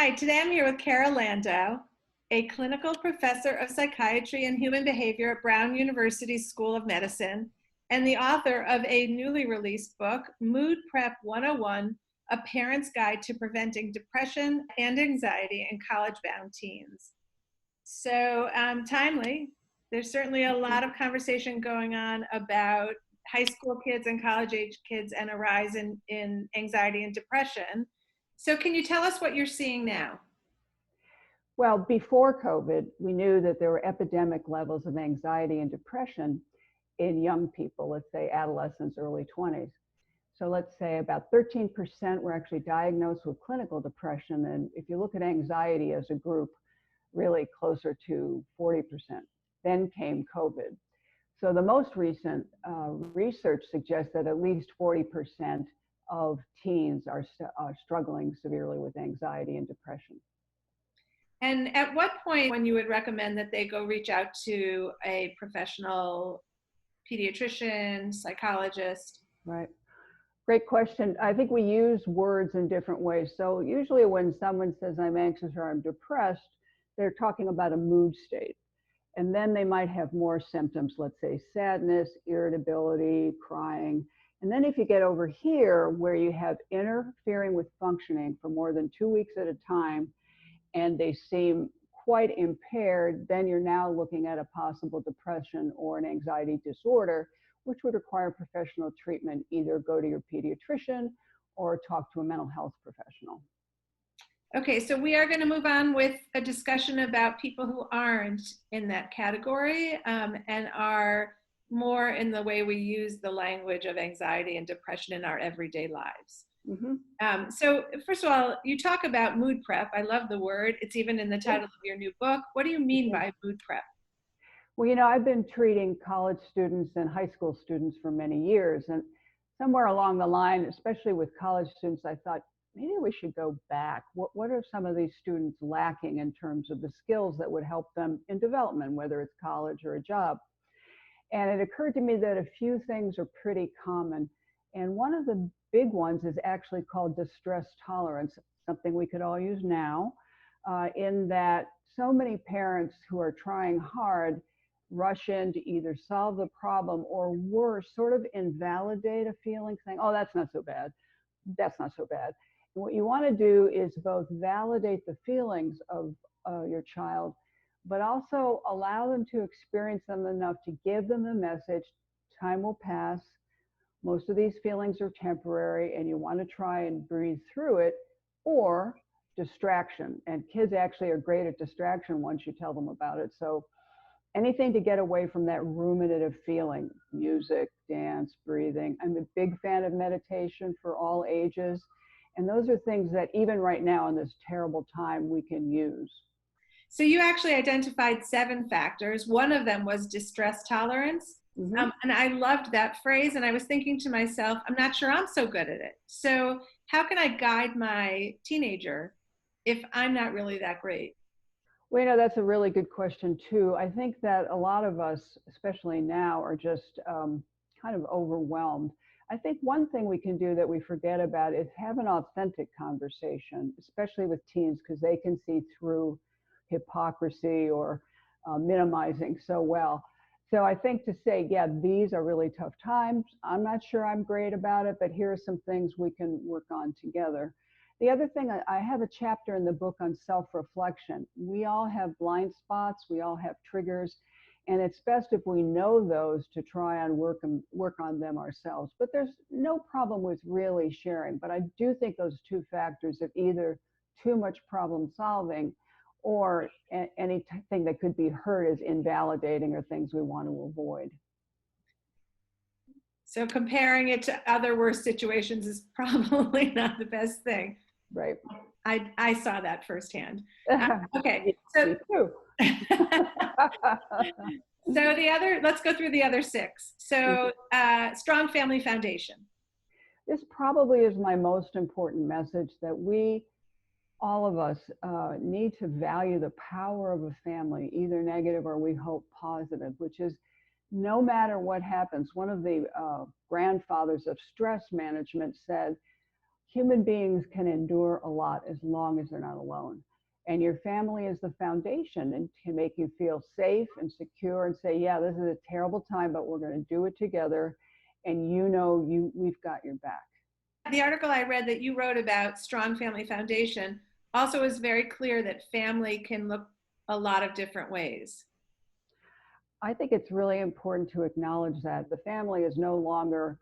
Hi, today I'm here with Carol Landau, a clinical professor of psychiatry and human behavior at Brown University School of Medicine, and the author of a newly released book, Mood Prep 101, A Parent's Guide to Preventing Depression and Anxiety in College-Bound Teens. So timely. There's certainly a lot of conversation going on about high school kids and college-age kids and a rise in anxiety and depression. So can you tell us what you're seeing now? Well, before COVID, we knew that there were epidemic levels of anxiety and depression in young people, let's say adolescents, early 20s. So let's say about 13% were actually diagnosed with clinical depression. And if you look at anxiety as a group, really closer to 40%. Then came COVID. So the most recent research suggests that at least 40% of teens are struggling severely with anxiety and depression. And at what point when you would recommend that they go reach out to a professional pediatrician, psychologist? Right. Great question. I think we use words in different ways. So usually when someone says I'm anxious or I'm depressed, they're talking about a mood state. And then they might have more symptoms, let's say sadness, irritability, crying. And then if you get over here where you have interfering with functioning for more than 2 weeks at a time, and they seem quite impaired, then you're now looking at a possible depression or an anxiety disorder, which would require professional treatment. Either go to your pediatrician or talk to a mental health professional. Okay, so we are going to move on with a discussion about people who aren't in that category and are more in the way we use the language of anxiety and depression in our everyday lives. Mm-hmm. So first of all, you talk about mood prep. I love the word. It's even in the title of your new book. What do you mean by mood prep? Well, I've been treating college students and high school students for many years. And somewhere along the line, especially with college students, I thought, maybe we should go back. What are some of these students lacking in terms of the skills that would help them in development, whether it's college or a job? And it occurred to me that a few things are pretty common. And one of the big ones is actually called distress tolerance, something we could all use now, in that so many parents who are trying hard rush in to either solve the problem or worse, sort of invalidate a feeling, saying, oh, that's not so bad. That's not so bad. And what you want to do is both validate the feelings of your child, but also allow them to experience them enough to give them the message, time will pass. Most of these feelings are temporary and you want to try and breathe through it, or distraction. And kids actually are great at distraction once you tell them about it. So anything to get away from that ruminative feeling, music, dance, breathing. I'm a big fan of meditation for all ages. And those are things that even right now in this terrible time we can use. So you actually identified 7 factors. One of them was distress tolerance. Mm-hmm. And I loved that phrase. And I was thinking to myself, I'm not sure I'm so good at it. So how can I guide my teenager if I'm not really that great? Well, that's a really good question too. I think that a lot of us, especially now, are just kind of overwhelmed. I think one thing we can do that we forget about is have an authentic conversation, especially with teens, because they can see through hypocrisy or minimizing so well. So I think to say, yeah, these are really tough times. I'm not sure I'm great about it, but here are some things we can work on together. The other thing, I have a chapter in the book on self-reflection. We all have blind spots, we all have triggers, and it's best if we know those to try and work on them ourselves. But there's no problem with really sharing. But I do think those 2 factors of either too much problem solving or anything that could be heard as invalidating or things we want to avoid. So comparing it to other worse situations is probably not the best thing. Right. I saw that firsthand. Okay. So, let's go through the other 6. So strong family foundation. This probably is my most important message, that all of us need to value the power of a family, either negative or we hope positive, which is no matter what happens. One of the grandfathers of stress management said, human beings can endure a lot as long as they're not alone. And your family is the foundation and can make you feel safe and secure and say, yeah, this is a terrible time, but we're going to do it together. And we've got your back. The article I read that you wrote about Strong Family Foundation also is very clear that family can look a lot of different ways. I think it's really important to acknowledge that the family is no longer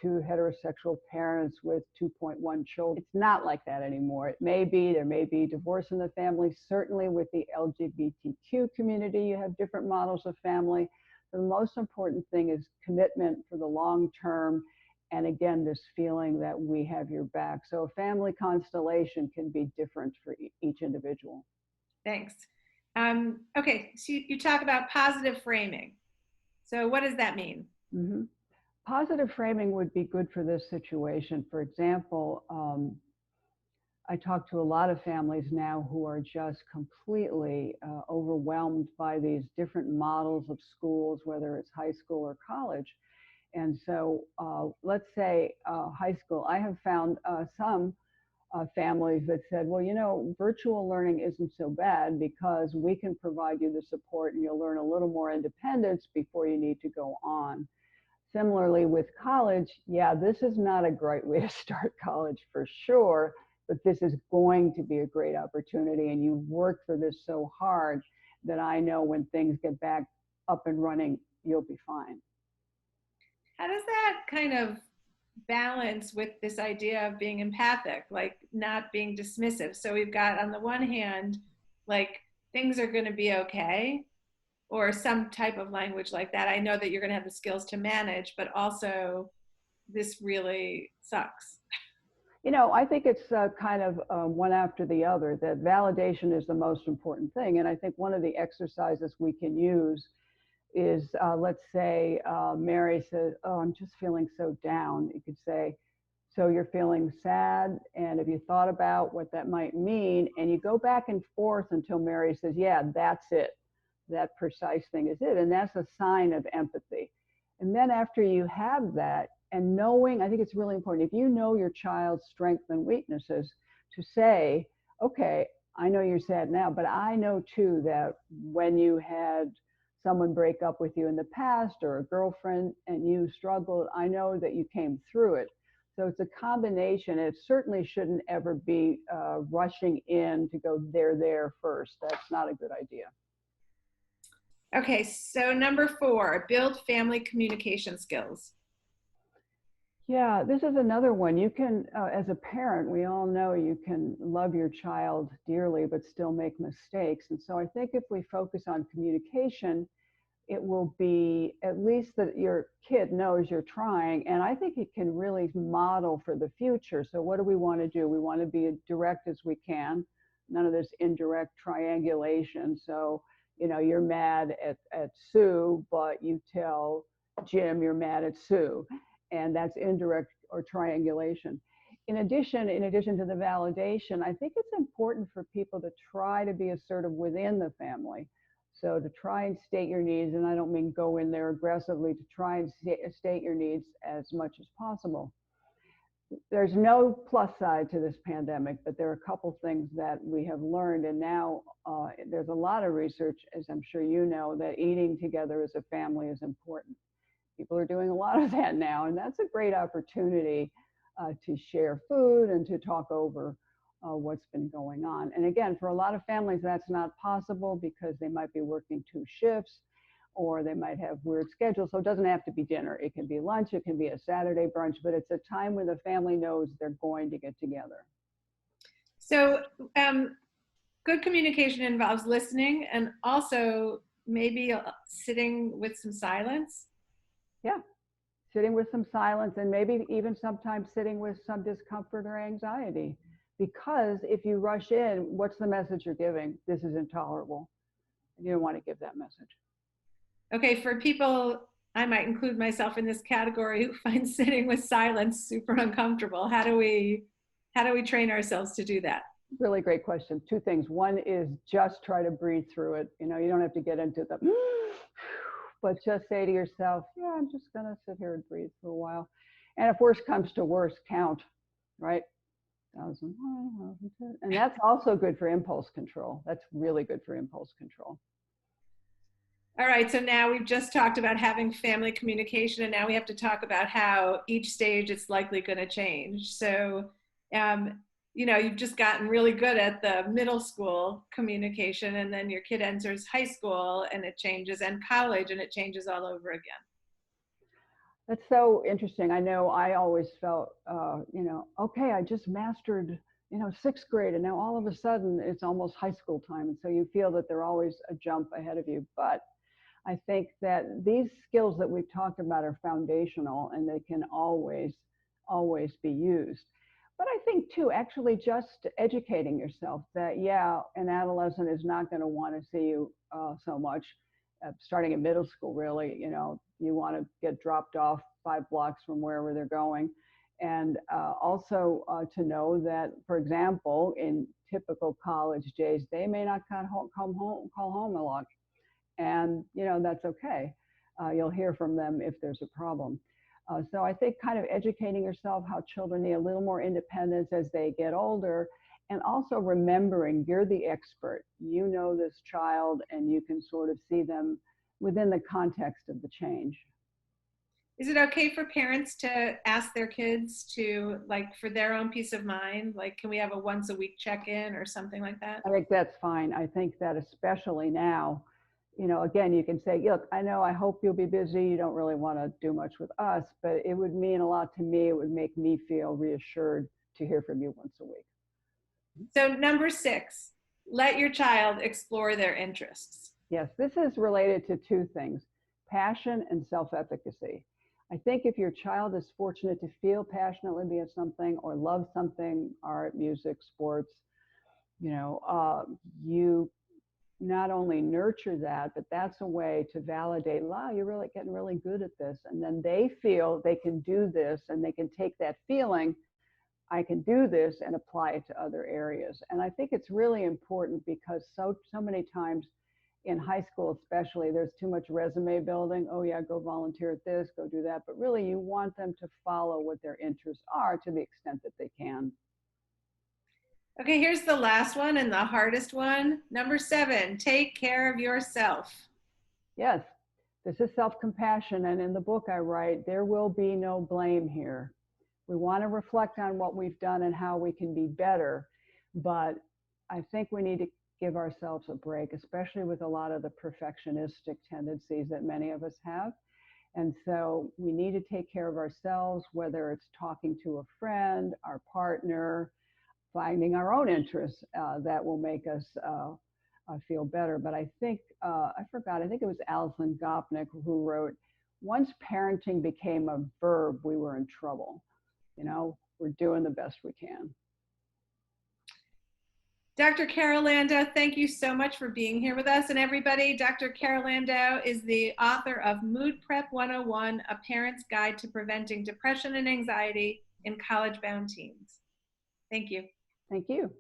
two heterosexual parents with 2.1 children. It's not like that anymore. There may be divorce in the family. Certainly with the LGBTQ community, you have different models of family. The most important thing is commitment for the long term. And again, this feeling that we have your back. So a family constellation can be different for each individual. Thanks. Okay, so you talk about positive framing. So what does that mean? Mm-hmm. Positive framing would be good for this situation. For example, I talk to a lot of families now who are just completely overwhelmed by these different models of schools, whether it's high school or college. And so let's say high school, I have found some families that said, well, virtual learning isn't so bad because we can provide you the support and you'll learn a little more independence before you need to go on. Similarly with college, yeah, this is not a great way to start college for sure, but this is going to be a great opportunity and you've worked for this so hard that I know when things get back up and running, you'll be fine. How does that kind of balance with this idea of being empathic, like not being dismissive? So we've got on the one hand, like things are going to be okay, or some type of language like that. I know that you're going to have the skills to manage, but also this really sucks. I think it's kind of one after the other, that validation is the most important thing. And I think one of the exercises we can use is, let's say Mary says, oh, I'm just feeling so down. You could say, so you're feeling sad, and have you thought about what that might mean? And you go back and forth until Mary says, yeah, that's it. That precise thing is it. And that's a sign of empathy. And then after you have that, and knowing, I think it's really important, if you know your child's strengths and weaknesses, to say, okay, I know you're sad now, but I know too that when you had someone break up with you in the past or a girlfriend and you struggled, I know that you came through it. So it's a combination. It certainly shouldn't ever be rushing in to go there first. That's not a good idea. Okay, so number 4, build family communication skills. Yeah, this is another one. You can, as a parent, we all know you can love your child dearly, but still make mistakes. And so I think if we focus on communication, it will be at least that your kid knows you're trying. And I think it can really model for the future. So what do we want to do? We want to be as direct as we can. None of this indirect triangulation. So, you're mad at Sue, but you tell Jim you're mad at Sue. And that's indirect or triangulation. In addition to the validation, I think it's important for people to try to be assertive within the family. So to try and state your needs, and I don't mean go in there aggressively, to try and state your needs as much as possible. There's no plus side to this pandemic, but there are a couple things that we have learned, and now there's a lot of research, as I'm sure you know, that eating together as a family is important. People are doing a lot of that now, and that's a great opportunity to share food and to talk over what's been going on. And again, for a lot of families, that's not possible because they might be working 2 shifts or they might have weird schedules. So it doesn't have to be dinner. It can be lunch, it can be a Saturday brunch, but it's a time when the family knows they're going to get together. So good communication involves listening and also maybe sitting with some silence. Yeah, sitting with some silence and maybe even sometimes sitting with some discomfort or anxiety. Because if you rush in, what's the message you're giving? This is intolerable. You don't want to give that message. Okay, for people, I might include myself in this category, who find sitting with silence super uncomfortable. How do we train ourselves to do that? Really great question. 2 things. One is just try to breathe through it. You don't have to get into the, but just say to yourself, yeah, I'm just going to sit here and breathe for a while. And if worse comes to worse, count, right? 2001, 2002. And that's also good for impulse control. That's really good for impulse control. All right, so now we've just talked about having family communication, and now we have to talk about how each stage it's likely going to change. So, you've just gotten really good at the middle school communication, and then your kid enters high school and it changes, and college and it changes all over again. That's so interesting. I know I always felt, okay, I just mastered, sixth grade, and now all of a sudden it's almost high school time. And so you feel that they're always a jump ahead of you. But I think that these skills that we've talked about are foundational and they can always be used. But I think too, actually just educating yourself that, yeah, an adolescent is not going to want to see you so much. Starting in middle school, really, you want to get dropped off 5 blocks from wherever they're going. And also to know that, for example, in typical college days, they may not call home a lot. And, that's okay. You'll hear from them if there's a problem. So I think kind of educating yourself how children need a little more independence as they get older, and also remembering you're the expert. You know this child and you can sort of see them within the context of the change. Is it okay for parents to ask their kids to, like, for their own peace of mind, like, can we have a once a week check-in or something like that? I think that's fine. I think that especially now, again, you can say, look, I hope you'll be busy. You don't really want to do much with us, but it would mean a lot to me. It would make me feel reassured to hear from you once a week. So number 6, let your child explore their interests. Yes, this is related to 2 things, passion and self-efficacy. I think if your child is fortunate to feel passionately about something or love something, art, music, sports, you not only nurture that, but that's a way to validate, wow, you're really getting really good at this. And then they feel they can do this and they can take that feeling, I can do this, and apply it to other areas. And I think it's really important because so many times in high school especially, there's too much resume building. Oh yeah, go volunteer at this, go do that. But really you want them to follow what their interests are to the extent that they can. Okay, here's the last one and the hardest one. Number 7, take care of yourself. Yes, this is self-compassion. And in the book I write, there will be no blame here. We want to reflect on what we've done and how we can be better. But I think we need to give ourselves a break, especially with a lot of the perfectionistic tendencies that many of us have. And so we need to take care of ourselves, whether it's talking to a friend, our partner, finding our own interests that will make us feel better. But I think, I think it was Alison Gopnik who wrote, once parenting became a verb, we were in trouble. We're doing the best we can. Dr. Carol Landau, thank you so much for being here with us. And everybody, Dr. Carol Landau is the author of Mood Prep 101, A Parent's Guide to Preventing Depression and Anxiety in College-Bound Teens. Thank you. Thank you.